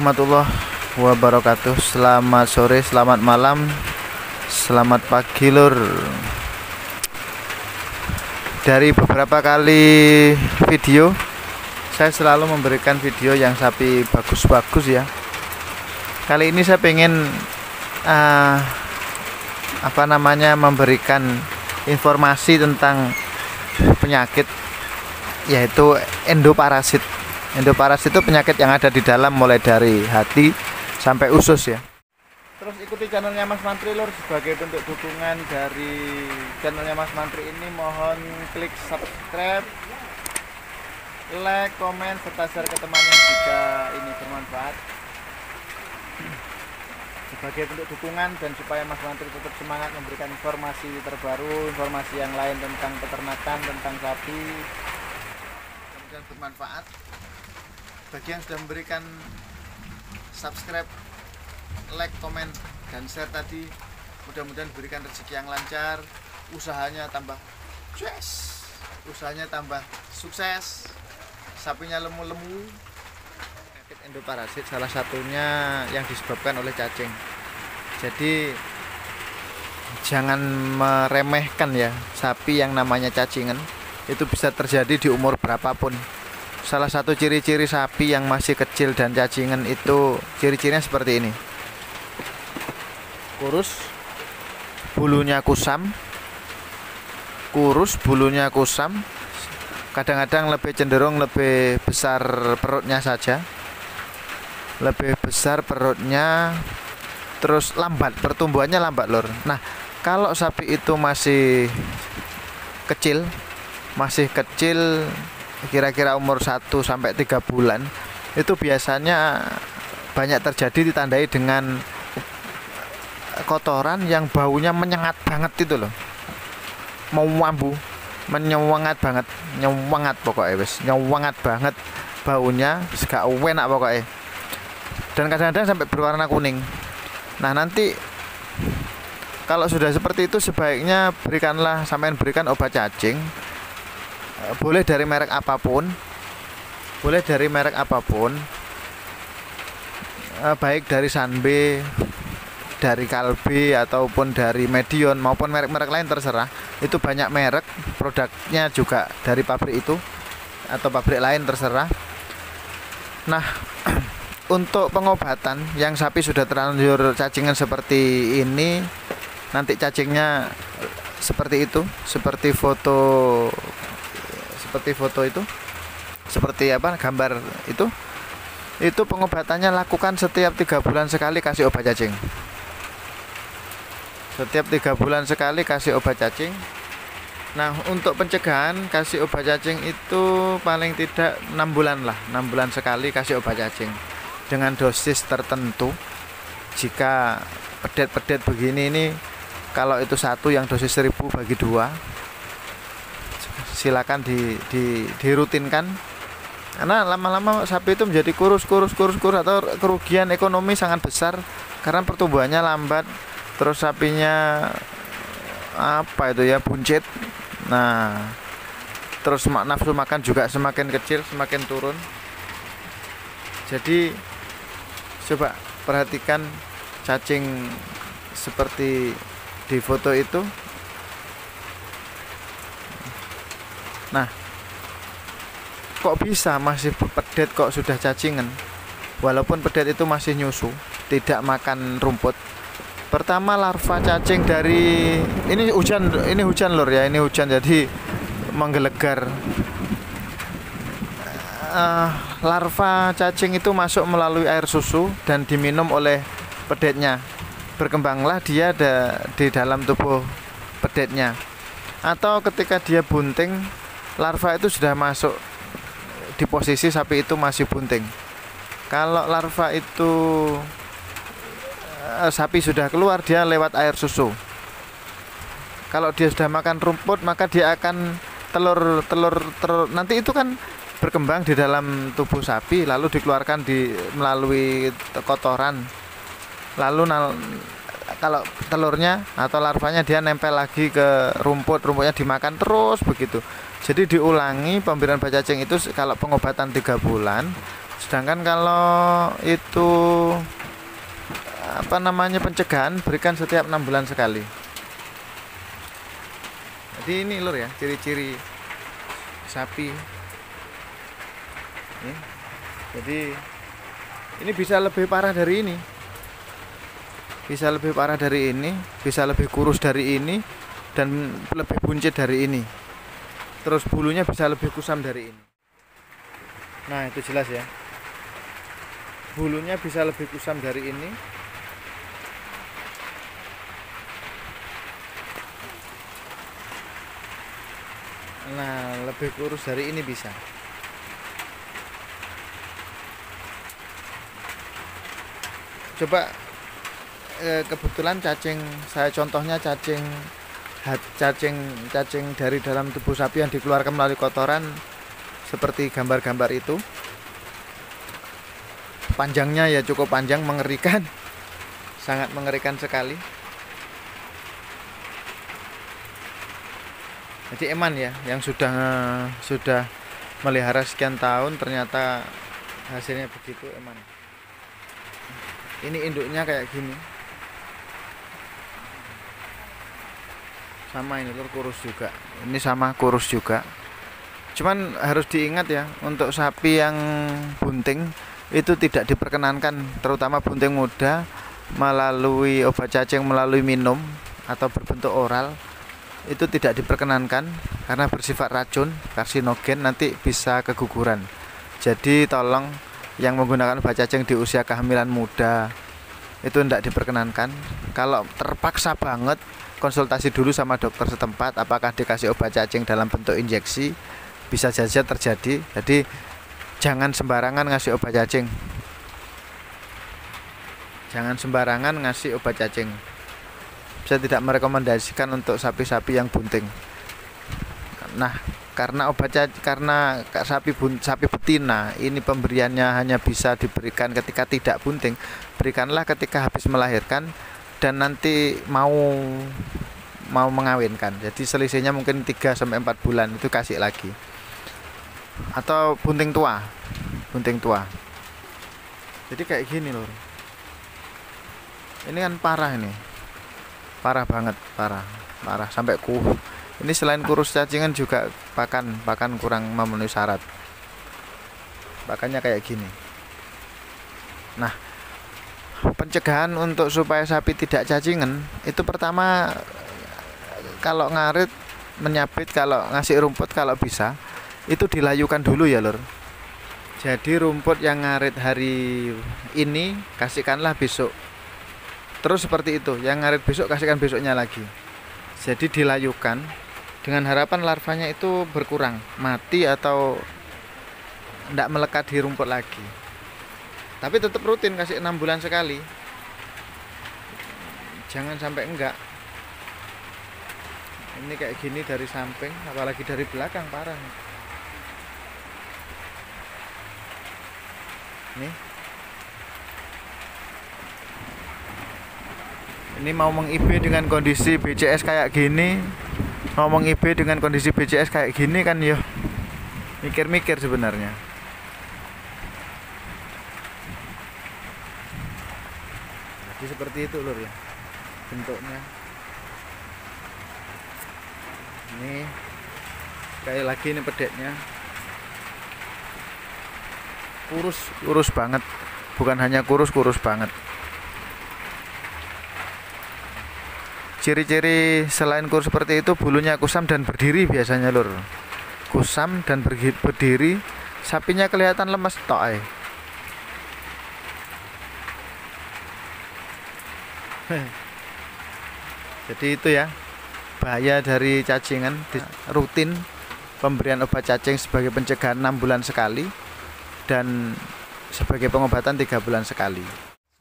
warahmatullahi wabarakatuh. Selamat sore, selamat malam, selamat pagi lur. Dari beberapa kali video, saya selalu memberikan video yang sapi bagus-bagus ya. Kali ini saya pengen memberikan informasi tentang penyakit, yaitu endoparasit. Endoparasit itu penyakit yang ada di dalam, mulai dari hati sampai usus ya. Terus ikuti channelnya Mas Mantri lur. Sebagai bentuk dukungan dari channelnya Mas Mantri ini, mohon klik subscribe, like, komen, serta share ke temannya jika ini bermanfaat. Sebagai bentuk dukungan dan supaya Mas Mantri tetap semangat memberikan informasi terbaru, informasi yang lain tentang peternakan, tentang sapi, kemudian bermanfaat. Bagi yang sudah memberikan subscribe, like, komen, dan share tadi, mudah-mudahan berikan rezeki yang lancar, usahanya tambah sukses, sapinya lemu-lemu. Penyakit endoparasit salah satunya yang disebabkan oleh cacing. Jadi jangan meremehkan ya, sapi yang namanya cacingan itu bisa terjadi di umur berapapun. Salah satu ciri-ciri sapi yang masih kecil dan cacingan itu ciri-cirinya seperti ini: kurus, bulunya kusam, kadang-kadang lebih cenderung lebih besar perutnya saja, terus lambat, pertumbuhannya lambat lor. Nah, kalau sapi itu masih kecil, kira-kira umur 1-3 bulan, itu biasanya banyak terjadi ditandai dengan kotoran yang baunya menyengat banget itu loh, menyengat banget baunya, gak enak pokoknya, dan kadang-kadang sampai berwarna kuning. Nah, nanti kalau sudah seperti itu sebaiknya sampean berikan obat cacing. Boleh dari merek apapun, baik dari Sanbe, dari Kalbe, ataupun dari Medion, maupun merek-merek lain, terserah. Itu banyak merek, produknya juga dari pabrik itu atau pabrik lain, terserah. Nah, untuk pengobatan yang sapi sudah terlanjur cacingan seperti ini, nanti cacingnya seperti itu, seperti foto itu, seperti gambar itu pengobatannya lakukan setiap 3 bulan sekali, kasih obat cacing. Setiap 3 bulan sekali kasih obat cacing. Nah, untuk pencegahan kasih obat cacing itu paling tidak 6 bulan sekali kasih obat cacing dengan dosis tertentu. Jika pedet-pedet begini ini, kalau itu satu yang dosis 1000 bagi 2, silakan dirutinkan, karena lama-lama sapi itu menjadi kurus atau kerugian ekonomi sangat besar karena pertumbuhannya lambat, terus sapinya buncit. Nah, terus nafsu makan juga semakin kecil, semakin turun. Jadi coba perhatikan cacing seperti di foto itu. Nah, kok bisa masih pedet, kok sudah cacingan? Walaupun pedet itu masih nyusu, tidak makan rumput. Pertama, larva cacing dari ini hujan lur ya, ini hujan jadi menggelegar. Larva cacing itu masuk melalui air susu dan diminum oleh pedetnya. Berkembanglah dia di dalam tubuh pedetnya. Atau ketika dia bunting, larva itu sudah masuk di posisi sapi itu masih bunting. Kalau larva itu sapi sudah keluar, dia lewat air susu. Kalau dia sudah makan rumput, maka dia akan telur nanti itu kan berkembang di dalam tubuh sapi, lalu dikeluarkan melalui kotoran. Lalu kalau telurnya atau larvanya dia nempel lagi ke rumputnya dimakan terus begitu. Jadi diulangi pemberian obat cacing itu. Kalau pengobatan 3 bulan, Sedangkan kalau itu apa namanya, pencegahan, berikan setiap 6 bulan sekali. Jadi ini lur ya, ciri-ciri sapi. Jadi ini bisa lebih parah dari ini, bisa lebih parah dari ini, bisa lebih kurus dari ini, dan lebih buncit dari ini. Terus bulunya bisa lebih kusam dari ini. Nah itu jelas ya, bulunya bisa lebih kusam dari ini. Nah lebih kurus dari ini bisa. Coba kebetulan cacing, saya contohnya cacing dari dalam tubuh sapi yang dikeluarkan melalui kotoran, seperti gambar-gambar itu. Panjangnya ya cukup panjang, mengerikan, sangat mengerikan sekali. Jadi eman ya, yang sudah melihara sekian tahun ternyata hasilnya begitu, eman. Ini induknya kayak gini, sama ini lur, kurus juga. Ini sama kurus juga. Cuman harus diingat ya, untuk sapi yang bunting itu tidak diperkenankan, terutama bunting muda, melalui obat cacing, melalui minum atau berbentuk oral, itu tidak diperkenankan karena bersifat racun, karsinogen, nanti bisa keguguran. Jadi tolong yang menggunakan obat cacing di usia kehamilan muda itu tidak diperkenankan. Kalau terpaksa banget, konsultasi dulu sama dokter setempat apakah dikasih obat cacing dalam bentuk injeksi, bisa saja terjadi. Jadi jangan sembarangan ngasih obat cacing, jangan sembarangan ngasih obat cacing. Saya tidak merekomendasikan untuk sapi-sapi yang bunting. Nah, karena sapi betina ini pemberiannya hanya bisa diberikan ketika tidak bunting, berikanlah ketika habis melahirkan dan nanti mau mengawinkan. Jadi selisihnya mungkin 3-4 bulan, itu kasih lagi. Atau bunting tua. Jadi kayak gini loh. Ini kan parah ini. Parah banget, parah sampai ini selain kurus cacingan juga pakan kurang memenuhi syarat. Pakannya kayak gini. Nah, pencegahan untuk supaya sapi tidak cacingan itu pertama, kalau ngarit, menyabit, kalau ngasih rumput, kalau bisa itu dilayukan dulu ya lur. Jadi rumput yang ngarit hari ini kasihkanlah besok. Terus seperti itu, yang ngarit besok kasihkan besoknya lagi. Jadi dilayukan dengan harapan larvanya itu berkurang, mati atau tidak melekat di rumput lagi. Tapi tetap rutin kasih 6 bulan sekali. Jangan sampai enggak. Ini kayak gini dari samping, apalagi dari belakang, parah. Nih. Ini mau meng-IB dengan kondisi BCS kayak gini, mau meng-IB dengan kondisi BCS kayak gini kan ya mikir-mikir sebenarnya. Jadi seperti itu lur ya bentuknya. Ini sekali lagi ini pedeknya kurus banget, bukan hanya kurus banget. Ciri-ciri selain kurus seperti itu, bulunya kusam dan berdiri biasanya lur. Kusam dan berdiri, sapinya kelihatan lemas tok. Jadi itu ya bahaya dari cacingan. Rutin pemberian obat cacing sebagai pencegahan 6 bulan sekali dan sebagai pengobatan 3 bulan sekali.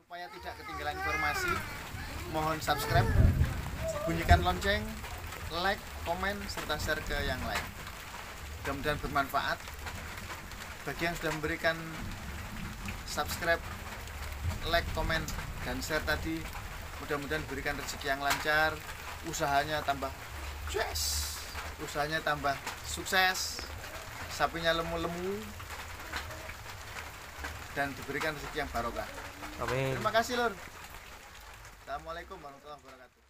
Supaya tidak ketinggalan informasi, mohon subscribe, bunyikan lonceng, like, komen, serta share ke yang lain. Mudah-mudahan bermanfaat. Bagi yang sudah memberikan subscribe, like, komen, dan share tadi, mudah-mudahan berikan rezeki yang lancar, usahanya tambah sukses, sapinya lemu-lemu, dan diberikan rezeki yang barokah. Amin. Terima kasih Lur. Assalamualaikum warahmatullahi wabarakatuh.